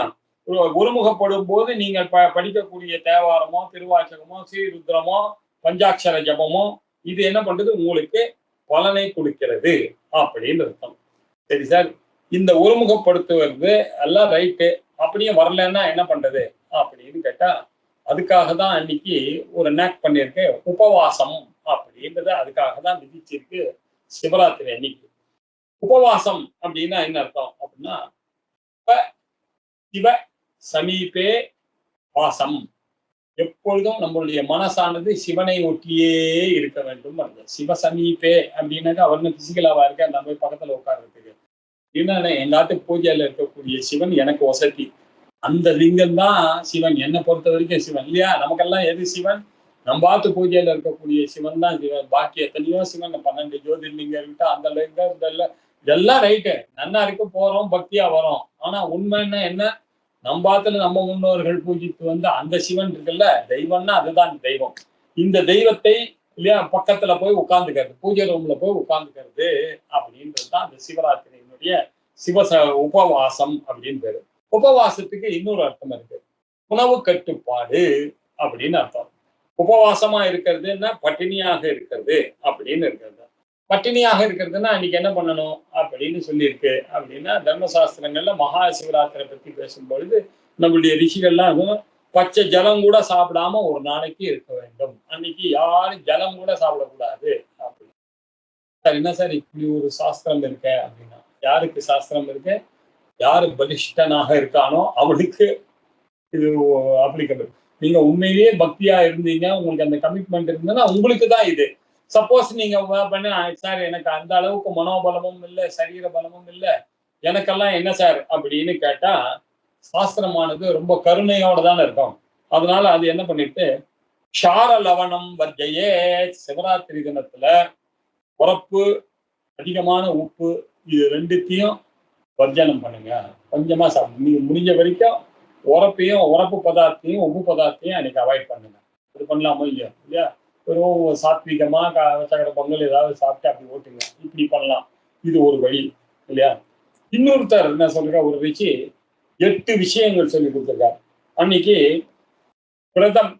ஒருமுகப்படும் போது நீங்கள் படிக்கக்கூடிய தேவாரமோ, திருவாசகமோ, ஸ்ரீருத்ரமோ, பஞ்சாட்சர ஜபமோ, இது என்ன பண்றது உங்களுக்கு பலனை கொடுக்கிறது அப்படின்னு அர்த்தம். சரி சார், இந்த ஒருமுகப்படுத்துவது எல்லாம் ரைட்டு, அப்படியே வரலன்னா என்ன பண்றது அப்படின்னு கேட்டா, அதுக்காக தான் அன்னைக்கு ஒரு நேக் பண்ணிருக்கு உபவாசம் அப்படின்றது அதுக்காக தான் விதிச்சிருக்கு சிவராத்திரி அன்னைக்கு. உபவாசம் அப்படின்னா என்ன அர்த்தம் அப்படின்னா, சிவ சமீபே வாசம், எப்பொழுதும் நம்மளுடைய மனசானது சிவனை ஒட்டியே இருக்க வேண்டும். சிவ சமீபே அப்படின்னாக்கா அவர் பிசிக்கலாவா இருக்க நம்ம பக்கத்துல உட்கார்றதுக்கு என்னன்னா, எங்காத்து பூஜையில இருக்கக்கூடிய சிவன் எனக்கு வசதி. அந்த லிங்கம் தான் சிவன், என்னை பொறுத்த வரைக்கும் சிவன் இல்லையா. நமக்கெல்லாம் எது சிவன்? நம்பாத்து பூஜையில இருக்கக்கூடிய சிவன் தான் சிவன். பாக்கி எத்தனையோ சிவன் 12 ஜோதிர்லிங்கம் இருக்கட்டும், அந்த லிங்கம் இதெல்லாம் ரைட்டு, நன்னா இருக்கு, போறோம், பக்தியா வரோம். ஆனா உண்மைன்னா என்ன? நம்பாத்துல நம்ம முன்னோர்கள் பூஜித்து வந்து அந்த சிவன் இருக்குல்ல, தெய்வம்னா அதுதான் தெய்வம். இந்த தெய்வத்தை இல்லையா பக்கத்துல போய் உட்கார்ந்துக்கிறது, பூஜை ரூம்ல போய் உட்கார்ந்துக்கிறது அப்படின்றது தான் அந்த சிவராத்திரியினுடைய உபவாசம் அப்படின்னு பேரு. உபவாசத்துக்கு இன்னொரு அர்த்தம் இருக்கு, உணவு கட்டுப்பாடு அப்படின்னு அர்த்தம். உபவாசமா இருக்கிறதுன்னா பட்டினியாக இருக்கிறது அப்படின்னு இருக்கிறது. பட்டினியாக இருக்கிறதுன்னா அன்னைக்கு என்ன பண்ணணும் அப்படின்னு சொல்லியிருக்கு அப்படின்னா, தர்மசாஸ்திரங்கள்ல மகா சிவராத்திரை பத்தி பேசும்பொழுது நம்மளுடைய ரிஷிகள்லாம் பச்சை ஜலம் கூட சாப்பிடாம ஒரு நாளைக்கு இருக்க வேண்டும், அன்னைக்கு யாரும் ஜலம் கூட சாப்பிடக்கூடாது அப்படின்னு. சார் என்ன சார் இப்படி ஒரு சாஸ்திரம் இருக்க அப்படின்னா, யாருக்கு சாஸ்திரம் இருக்கு? யாரு பலிஷ்டனாக இருக்கானோ அவனுக்கு இது அப்ளிகபிள். நீங்க உண்மையிலேயே பக்தியா இருந்தீங்க, உங்களுக்கு அந்த கமிட்மெண்ட் இருந்ததுன்னா உங்களுக்கு தான் இது. சப்போஸ் நீங்க பண்ண சார் எனக்கு அந்த அளவுக்கு மனோபலமும் இல்லை, சரீர பலமும் இல்லை, எனக்கெல்லாம் என்ன சார் அப்படின்னு கேட்டா, சாஸ்திரமானது ரொம்ப கருணையோட தானே இருக்கும். அதனால அது என்ன பண்ணிட்டு, க்ஷார லவணம் வர்ஜையே, சிவராத்திரி தினத்துல உரப்பு, அதிகமான உப்பு, இது ரெண்டுத்தையும் வர்ஜனம் பண்ணுங்க. கொஞ்சமா சாப்பிடுங்க. நீங்க முடிஞ்ச வரைக்கும் உரப்பு பதார்த்தையும் உப்பு பதார்த்தையும் அன்னைக்கு அவாய்ட் பண்ணுங்க. இது பண்ணலாமோ இல்லையா இல்லையா, வெறும் சாத்விகமா சக்கரை பொங்கல் ஏதாவது சாப்பிட்டு அப்படி ஓட்டுங்க, இப்படி பண்ணலாம். இது ஒரு வழி இல்லையா. இன்னொருத்தர் என்ன சொல்ற, ஒரு ரிஷி 8 விஷயங்கள் சொல்லி கொடுத்துருக்காரு. அன்னைக்கு பிரதம்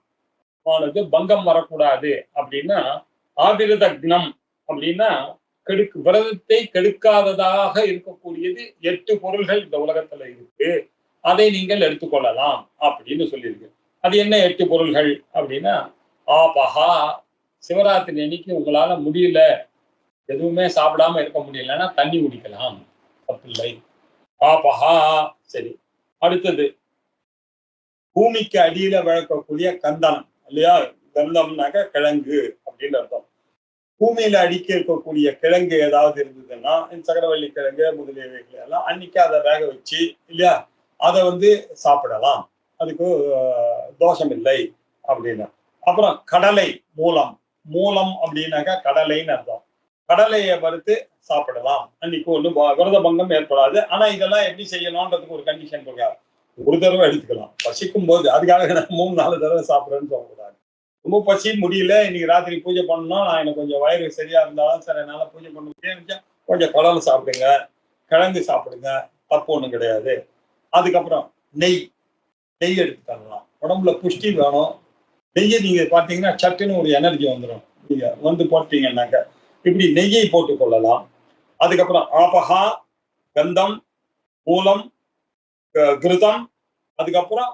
ஆனது பங்கம் வரக்கூடாது அப்படின்னா, ஆவிரதக்னம் அப்படின்னா விரதத்தை கெடுக்காததாக இருக்கக்கூடியது 8 பொருள்கள் இந்த உலகத்துல இருக்கு, அதை நீங்கள் எடுத்துக்கொள்ளலாம் அப்படின்னு சொல்லியிருக்கு. அது என்ன 8 பொருள்கள் அப்படின்னா, ஆபஹா, சிவராத்திரி அன்னைக்கு உங்களால முடியல, எதுவுமே சாப்பிடாம இருக்க முடியலன்னா தண்ணி குடிக்கலாம், தப்பில்லை. ஆபஹா. சரி, அடுத்தது பூமிக்கு அடியில விளக்கக்கூடிய கந்தனம் இல்லையா. கந்தம்னாக்க கிழங்கு அப்படின்னு அர்த்தம். பூமியில அடிக்க இருக்கக்கூடிய கிழங்கு ஏதாவது இருந்ததுன்னா, சக்கரவள்ளி கிழங்கு முதலியவைகள் எல்லாம் அன்னைக்கு அதை வேக வச்சு இல்லையா, அதை சாப்பிடலாம், அதுக்கு தோஷம் இல்லை அப்படின்னு. அப்புறம் கடலை மூலம், மூலம் அப்படின்னாக்கா கடலைன்னு அர்த்தம். கடலையை வறுத்து சாப்பிடலாம், அன்னைக்கு ஒன்றும் விரத பங்கம் ஏற்படாது. ஆனா இதெல்லாம் எப்படி செய்யணும்ன்றதுக்கு ஒரு கண்டிஷன் இருக்காது. ஒரு தடவை எடுத்துக்கலாம் பசிக்கும் போது, அதுக்காக 3-4 தடவை சாப்பிடுறேன்னு சொல்லக்கூடாது. ரொம்ப பசி முடியல, இன்னைக்கு ராத்திரி பூஜை பண்ணணும், நான் எனக்கு கொஞ்சம் வயிறு சரியா இருந்தாலும் சரி என்னால பூஜை பண்ண முடியாது, கொஞ்சம் கடலை சாப்பிடுங்க, கிழங்கு சாப்பிடுங்க, தப்பு ஒண்ணும் கிடையாது. அதுக்கப்புறம் நெய் எடுத்துக்கலாம், உடம்புல புஷ்டி வேணும். நெய்யை நீங்க பாத்தீங்கன்னா சட்டுன்னு ஒரு எனர்ஜி வந்துடும், நீங்க போட்டீங்கன்னாக்க இப்படி நெய்யை போட்டுக் கொள்ளலாம். அதுக்கப்புறம் ஆபஹா, கந்தம், மூலம், கிருதம், அதுக்கப்புறம்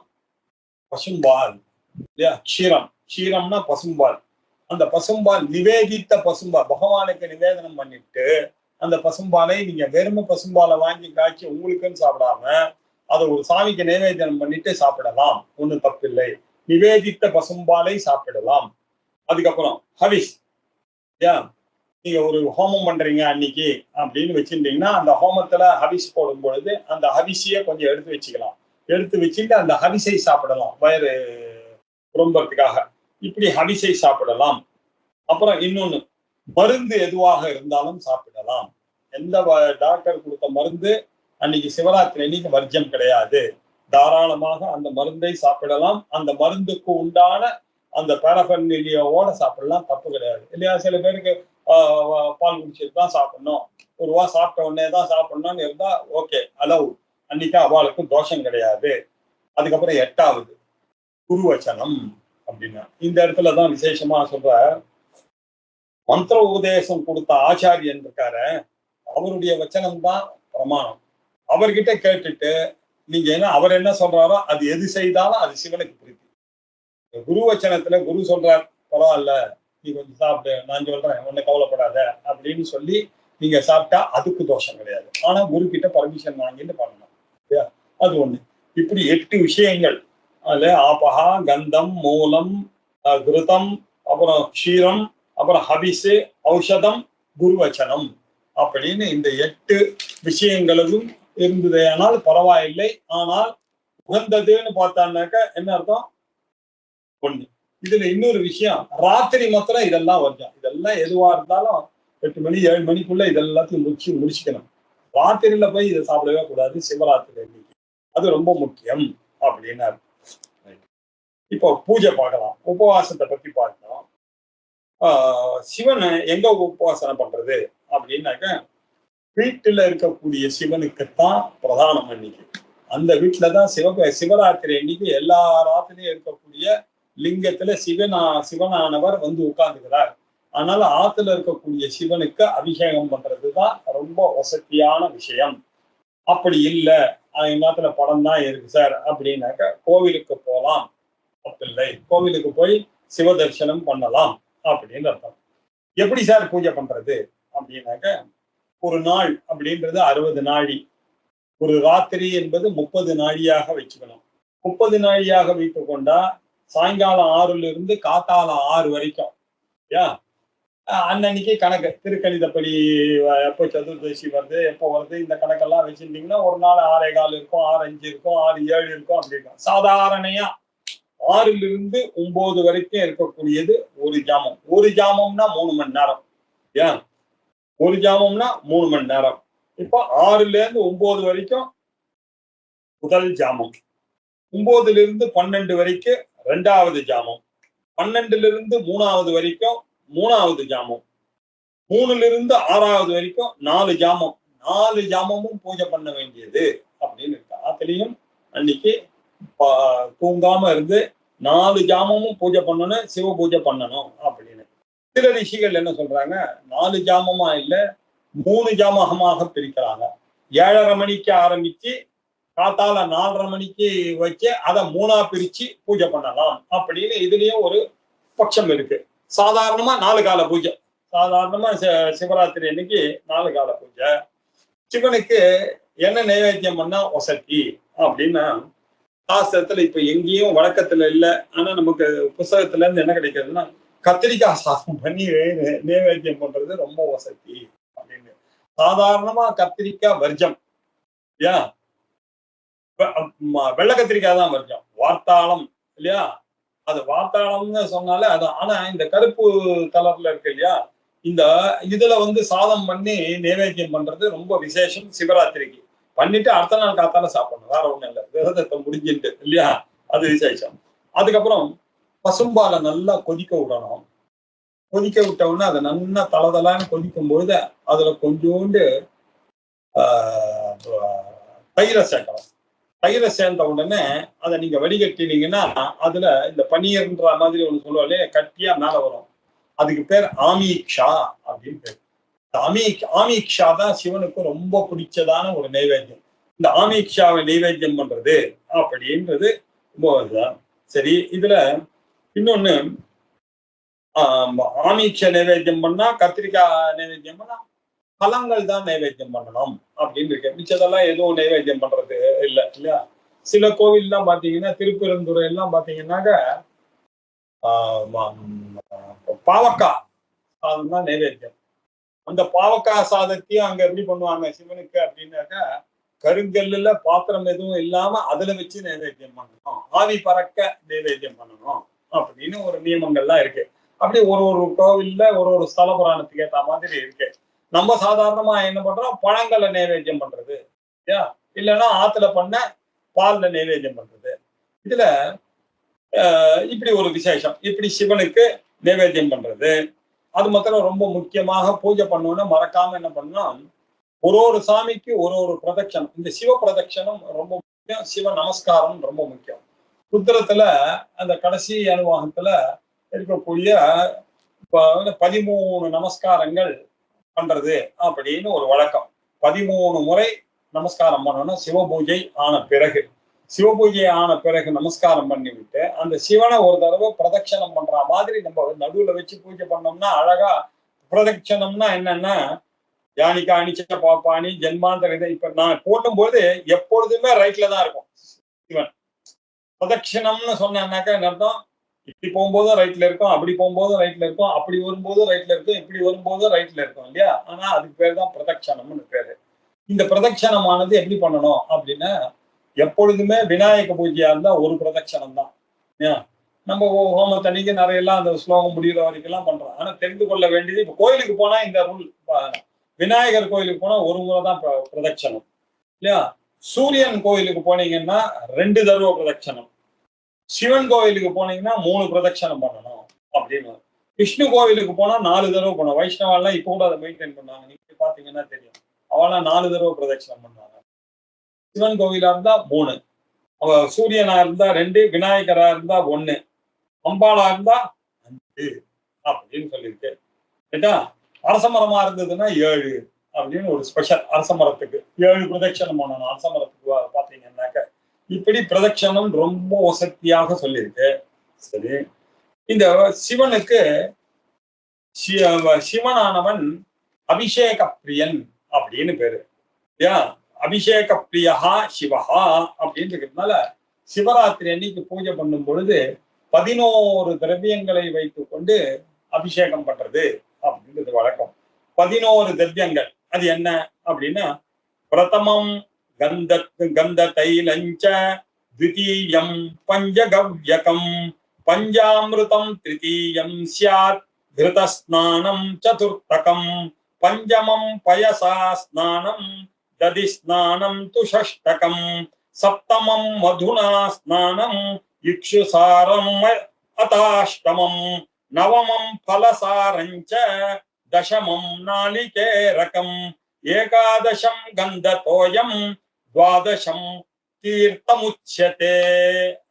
பசும்பால் இல்லையா, க்ஷீரம்னா பசும்பால். அந்த பசும்பால் நிவேதித்த பசும்பால் பகவானுக்கு நிவேதனம் பண்ணிட்டு, அந்த பசும்பாலை நீங்க வெறும பசும்பாலை வாங்கி காய்ச்சி உங்களுக்குன்னு சாப்பிடாம அதை ஒரு சாமிக்கு நிவேதனம் பண்ணிட்டு சாப்பிடலாம், ஒண்ணும் தப்பில்லை. நிவேதித்த பசும்பாலை சாப்பிடலாம். அதுக்கப்புறம் ஹவிஸ், நீங்க ஒரு ஹோமம் பண்றீங்க அன்னைக்கு அப்படின்னு வச்சிருந்தீங்கன்னா, அந்த ஹோமத்துல ஹவிஸ் போடும் பொழுது அந்த ஹவிசிய கொஞ்சம் எடுத்து வச்சுக்கலாம். எடுத்து வச்சுட்டு அந்த ஹவிசை சாப்பிடலாம், வயிறு ரொம்பறதுக்காக. இப்படி ஹவிசை சாப்பிடலாம். அப்புறம் இன்னொன்னு, மருந்து எதுவாக இருந்தாலும் சாப்பிடலாம். எந்த டாக்டர் கொடுத்த மருந்து அன்னைக்கு சிவராத்திரி அன்னைக்கு வர்ஜம் கிடையாது, தாராளமாக அந்த மருந்தை சாப்பிடலாம். அந்த மருந்துக்கு உண்டான அந்த பேரபர்னிலியோட சாப்பிடலாம், தப்பு கிடையாது இல்லையா. சில பேருக்கு பால் குடிச்சிட்டு தான் சாப்பிடணும், ஒரு ரூபா சாப்பிட்ட உடனே தான் சாப்பிடணும்னு இருந்தா ஓகே, அலவு, அன்னைக்கு அவளுக்கும் தோஷம் கிடையாது. அதுக்கப்புறம் 8வது குருவச்சனம் அப்படின்னா, இந்த இடத்துலதான் விசேஷமா சொல்ற, மந்திர உபதேசம் கொடுத்த ஆச்சாரியன் இருக்காரு, அவருடைய வச்சனம் தான் பிரமாணம். அவர்கிட்ட கேட்டுட்டு நீங்க அவர் என்ன சொல்றாரோ அது எது செய்தாலும் அது சிவனுக்கு பிரீத்தி. குரு வச்சனத்துல குரு சொல்றார், பரவாயில்ல நீ கொஞ்சம் சாப்பிடு, நான் சொல்றேன் ஒண்ணு கவலைப்படாத அப்படின்னு சொல்லி நீங்க சாப்பிட்டா அதுக்கு தோஷம் கிடையாது. ஆனா குரு கிட்ட பர்மிஷன் வாங்கிட்டு பண்ணணும். அது ஒண்ணு. இப்படி 8 விஷயங்கள். அதுல ஆபகா, கந்தம், மூலம், கிருதம், அப்புறம் க்ஷீரம், அப்புறம் ஹபிசு, ஔஷதம், குருவச்சனம் அப்படின்னு இந்த 8 விஷயங்களும் இருந்தது. ஆனால் பரவாயில்லை. ஆனால் உகந்ததுன்னு பார்த்தான்னாக்க என்ன அர்த்தம்? ஒண்ணு. இதுல இன்னொரு விஷயம், ராத்திரி மாத்திரம் இதெல்லாம் வருது. இதெல்லாம் எதுவா இருந்தாலும் 8 மணி 7 மணிக்குள்ள இதெல்லாத்தையும் முடிச்சுக்கணும். ராத்திரியில போய் இதை சாப்பிடவே கூடாது சிவராத்திரி அன்னைக்கு. அது ரொம்ப முக்கியம் அப்படின்னாரு. இப்போ பூஜை பார்க்கலாம். உபவாசத்தை பத்தி பார்க்கலாம். சிவனை எங்க உபவாசனம் பண்றது அப்படின்னாக்க, வீட்டுல இருக்கக்கூடிய சிவனுக்குத்தான் பிரதானம் அன்னைக்கு. அந்த வீட்டுலதான் சிவராத்திரி அன்னைக்கு எல்லா ராத்திரியும் இருக்கக்கூடிய லிங்கத்துல சிவனானவர் வந்து உட்கார்ந்துக்கிறார். அதனால ஆத்துல இருக்கக்கூடிய சிவனுக்கு அபிஷேகம் பண்றதுதான் ரொம்ப வசதியான விஷயம். அப்படி இல்லை, எங்காத்துல படம் தான் இருக்கு சார் அப்படின்னாக்க கோவிலுக்கு போகலாம், தப்பில்லை. கோவிலுக்கு போய் சிவ தரிசனம் பண்ணலாம் அப்படின்னு அர்த்தம். எப்படி சார் பூஜை பண்றது அப்படின்னாக்க, ஒரு நாள் அப்படின்றது 60 நாழி, ஒரு ராத்திரி என்பது 30 நாழியாக வச்சுக்கணும். 30 நாழியாக வைத்து கொண்டா சாயங்காலம் 6ல இருந்து காத்தால 6 வரைக்கும் அன்னன்னைக்கு கணக்கு திருக்கணிதப்படி எப்போ சதுர்தசி வருது, எப்போ வருது, இந்த கணக்கெல்லாம் வச்சிருந்தீங்கன்னா ஒரு நாள் 6:15 இருக்கும், 6:05 இருக்கும், 6:07 இருக்கும், அப்படி இருக்கும். சாதாரணையா 6ல இருந்து 9 வரைக்கும் இருக்கக்கூடியது ஒரு ஜாமம். ஒரு ஜாமம்னா 3 மணி நேரம். ஒரு ஜாமம்னா 3 மணி நேரம். இப்போ 6ல இருந்து 9 வரைக்கும் முதல் ஜாமம், 9ல இருந்து 12 வரைக்கும் 2வது ஜாமம், 12ல இருந்து 3வது வரைக்கும் 3வது ஜாமம், 3ல இருந்து 6வது வரைக்கும் 4 ஜாமம். 4 ஜாமமும் பூஜை பண்ண வேண்டியது அப்படின்னு இருக்கு. அதுலயும் அன்னைக்கு தூங்காம இருந்து 4 ஜாமமும் பூஜை பண்ணணும், சிவ பூஜை பண்ணணும் அப்படின்னு. சில ரிஷிகள் என்ன சொல்றாங்க, 4 ஜாமமா இல்ல 3 ஜாமகமாக பிரிக்கிறாங்க. 7:30 மணிக்கு ஆரம்பிச்சு காத்தால 4:30 மணிக்கு வச்சு அதை 3ஆ பிரிச்சு பூஜை பண்ணலாம் அப்படின்னு இதுலயும் ஒரு பட்சம் இருக்கு. சாதாரணமா 4 கால பூஜை. சாதாரணமா சிவராத்திரி அன்னைக்கு 4 கால பூஜை. சிவனுக்கு என்ன நைவேத்தியம் பண்ணா வசதி அப்படின்னா, சாஸ்திரத்துல இப்ப எங்கேயும் வழக்கத்துல இல்லை. ஆனா நமக்கு புஸ்தகத்துல இருந்து என்ன கிடைக்கிறதுனா, கத்திரிக்காய் சாதம் பண்ணி நைவேத்தியம் பண்றது ரொம்ப வசதி அப்படின்னு. சாதாரணமா கத்திரிக்காய் வர்ஜம், வெள்ளை கத்திரிக்காய் தான் வர்ஜம். வார்த்தாளம் இல்லையா, அது வார்த்தாளம்னு சொன்னாலே அது. ஆனா இந்த கருப்பு கலர்ல இருக்கு இல்லையா, இந்த இதுல சாதம் பண்ணி நைவேத்தியம் பண்றது ரொம்ப விசேஷம். சிவராத்திரிக்கு பண்ணிட்டு அடுத்த நாள் காத்தால சாப்பிடணும், வேற ஒண்ணும் இல்லை. விரதத்தை முடிஞ்சுட்டு இல்லையா, அது விசேஷம். அதுக்கப்புறம் பசும்பாலை நல்லா கொதிக்க விடணும். கொதிக்க விட்ட உடனே அதை நல்லா தளதலான்னு கொதிக்கும் பொழுது அதுல கொஞ்சோண்டு தயிரை சேர்க்கணும். தயிரை சேர்ந்த உடனே அதை நீங்க வடிகட்டினீங்கன்னா அதுல இந்த பன்னீர்ன்ற மாதிரி ஒண்ணு சொல்லுவாலே கட்டியா மேல வரும். அதுக்கு பேர் ஆமீக்ஷா அப்படின்னு பேர். ஆமீக்ஷா தான் சிவனுக்கு ரொம்ப பிடிச்சதான ஒரு நைவேத்தியம். இந்த ஆமீக்ஷாவை நைவேத்தியம் பண்றது அப்படின்றது ரொம்ப சரி. இதுல இன்னொன்னு, ஆமீக்ஷ நைவேத்தியம் பண்ணா, கத்திரிக்காய் நைவேத்தியம் பண்ணா பழங்கள் தான் நைவேத்தியம் பண்ணணும் அப்படின்னு இருக்கு. மிச்சதெல்லாம் எதுவும் நைவேத்தியம் பண்றது இல்லை இல்லையா. சில கோவில் எல்லாம் பாத்தீங்கன்னா, திருப்பெருந்துறை எல்லாம் பாத்தீங்கன்னாக்க பாவக்காய் சாதம் தான் நைவேத்தியம். அந்த பாவக்காய் சாதத்தையும் அங்க எப்படி பண்ணுவாங்க சிவனுக்கு அப்படின்னாக்கா, கருங்கல்லுல பாத்திரம் எதுவும் இல்லாம அதுல வச்சு நைவேத்தியம் பண்ணணும், ஆவி பறக்க நைவேத்தியம் பண்ணணும் அப்படின்னு ஒரு நியமங்கள்லாம் இருக்கு. அப்படி ஒரு கோவில்ல ஒரு ஸ்தல புராணத்துக்கு ஏற்ற மாதிரி இருக்கு. நம்ம சாதாரணமா என்ன பண்றோம், பழங்களை நைவேத்தியம் பண்றது இல்லைன்னா ஆத்துல பண்ண பால்ல நைவேத்தியம் பண்றது. இதுல இப்படி ஒரு விசேஷம். இப்படி சிவனுக்கு நைவேத்தியம் பண்றது அது மாத்திரம் ரொம்ப முக்கியமாக. பூஜை பண்ணோன்னா மறக்காம என்ன பண்ணோம், ஒரு சாமிக்கு ஒரு பிரதட்சணம். இந்த சிவ பிரதட்சணம் ரொம்ப முக்கியம், சிவ நமஸ்காரம் ரொம்ப முக்கியம். ருத்ரத்துல அந்த கடைசி அனுபவத்துல இருக்கக்கூடிய இப்ப 13 நமஸ்காரங்கள் பண்றது அப்படின்னு ஒரு வழக்கம். 13 முறை நமஸ்காரம் பண்ணணும் சிவபூஜை ஆன பிறகு. சிவபூஜை ஆன பிறகு நமஸ்காரம் பண்ணிவிட்டு அந்த சிவனை ஒரு தடவை பிரதட்சணம் பண்ற மாதிரி நம்ம நடுவுல வச்சு பூஜை பண்ணோம்னா அழகா. பிரதட்சணம்னா என்னன்னா யானி காணிச்ச பாப்பாணி ஜென்மாந்தர இதை இப்ப நான் போடும்போது எப்பொழுதுமே ரைட்ல தான் இருக்கும் சிவன். பிரதட்சணம்னு சொன்னாக்கா என்ன அர்த்தம்? இப்படி போகும்போதும் ரைட்ல இருக்கும், அப்படி போகும்போதும் ரைட்ல இருக்கும், அப்படி வரும்போதும் ரைட்ல இருக்கும், இப்படி வரும்போதும் ரைட்ல இருக்கும் இல்லையா? ஆனா அதுக்கு பேர் தான் பிரதட்சணம்னு பேரு. இந்த பிரதட்சணமானது எப்படி பண்ணணும் அப்படின்னா எப்பொழுதுமே விநாயக பூஜையா இருந்தா ஒரு பிரதட்சணம் தான். ஏன் நம்ம ஹோமத்தன்னைக்கு நிறைய எல்லாம் அந்த ஸ்லோகம் முடிகிற வரைக்கும் எல்லாம் பண்றோம். ஆனா தெரிந்து கொள்ள வேண்டியது இப்ப கோயிலுக்கு போனா இந்த ரூல். விநாயகர் கோயிலுக்கு போனா ஒரு முறை தான் பிரதட்சணம் இல்லையா? சூரியன் கோயிலுக்கு போனீங்கன்னா 2 தடவை பிரதட்சணம். சிவன் கோவிலுக்கு போனீங்கன்னா 3 பிரதட்சணம் பண்ணணும் அப்படின்னு. விஷ்ணு கோவிலுக்கு போனா 4 தடவை பண்ணணும். வைஷ்ணவெல்லாம் இப்ப கூட அதை மெயின்டைன் பண்ணாங்க. நீங்க பாத்தீங்கன்னா தெரியும். அவெல்லாம் 4 தடவை பிரதட்சணம் பண்ணாங்க. சிவன் கோவிலா இருந்தா 3, சூரியனா இருந்தா 2, விநாயகரா இருந்தா 1, அம்பாளா இருந்தா 5 அப்படின்னு சொல்லியிருக்கு. கேட்டா அரச மரமா இருந்ததுன்னா 7 அப்படின்னு ஒரு ஸ்பெஷல். அரச மரத்துக்கு 7 பிரதட்சணம் பண்ணணும். அரச மரத்துக்கு பாத்தீங்கன்னாக்க இப்படி பிரதட்சணம் ரொம்ப வசதியாக சொல்லியிருக்கு. சரி, இந்த சிவனுக்கு சிவனானவன் அபிஷேக பிரியன் அப்படின்னு பேரு. அபிஷேக பிரியா சிவஹா அப்படின்னு இருக்கிறதுனால சிவராத்திரி அன்னைக்கு பூஜை பண்ணும் பொழுது 11 திரவியங்களை வைத்துக் கொண்டு அபிஷேகம் பண்றது அப்படின்றது வழக்கம். 11 திரவியங்கள் அது என்ன அப்படின்னா பிரதமம் கந்த தைலஞ்ச, த்விதீயம் பஞ்சகவ்யகம், பஞ்சாமிருதம் திருத்தீயம் ஸ்யாத், கிருதஸ்நானம் சதுர்த்தகம், பஞ்சமம் பயசா ஸ்நானம், ததி ஸ்நானம் து ஷஷ்டகம், சப்தமம் மதுனா ஸ்நானம், இக்ஷுசாரம் அதாஷ்டமம், நவமம் பலசாரஞ்ச, தசமம் நாளிகேரகம், ஏகாதசம் கந்ததோயம், துவாதசம் தீர்த்தமுச்சதே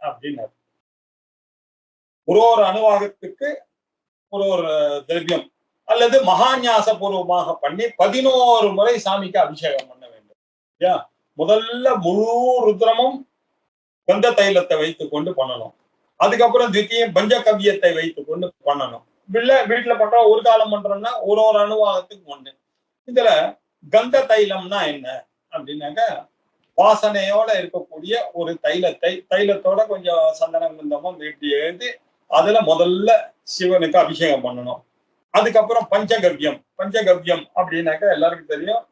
அப்படின்னாரு. ஒரு அணுவாகத்துக்கு ஒரு திரவியம் அல்லது மகாநியாச பூர்வமாக பண்ணி 11 முறை சாமிக்கு அபிஷேகம் பண்ண வேண்டும். முதல்ல முழு ருத்ரமும் கந்த தைலத்தை வைத்துக் கொண்டு பண்ணணும். அதுக்கப்புறம் தித்தியம் பஞ்சகவ்யத்தை வைத்துக் கொண்டு பண்ணணும். வீட்டுல பண்ற ஒரு காலம் பண்றோம்னா ஒரு அணுவாகத்துக்கு ஒண்ணு. இதுல கந்த தைலம்னா என்ன அப்படின்னாக்க வாசனையோட இருக்கக்கூடிய ஒரு தைலத்தோட கொஞ்சம் சந்தனம் குந்தமும் வீட்டு எழுதி அதுல முதல்ல சிவனுக்கு அபிஷேகம் பண்ணணும். அதுக்கப்புறம் பஞ்சகவ்யம் அப்படின்னாக்க எல்லாருக்கும் தெரியும்.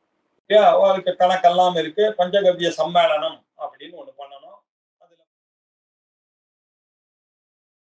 அதுக்கு கணக்கெல்லாம் இருக்கு. பஞ்சகவ்ய சம்மேளனம்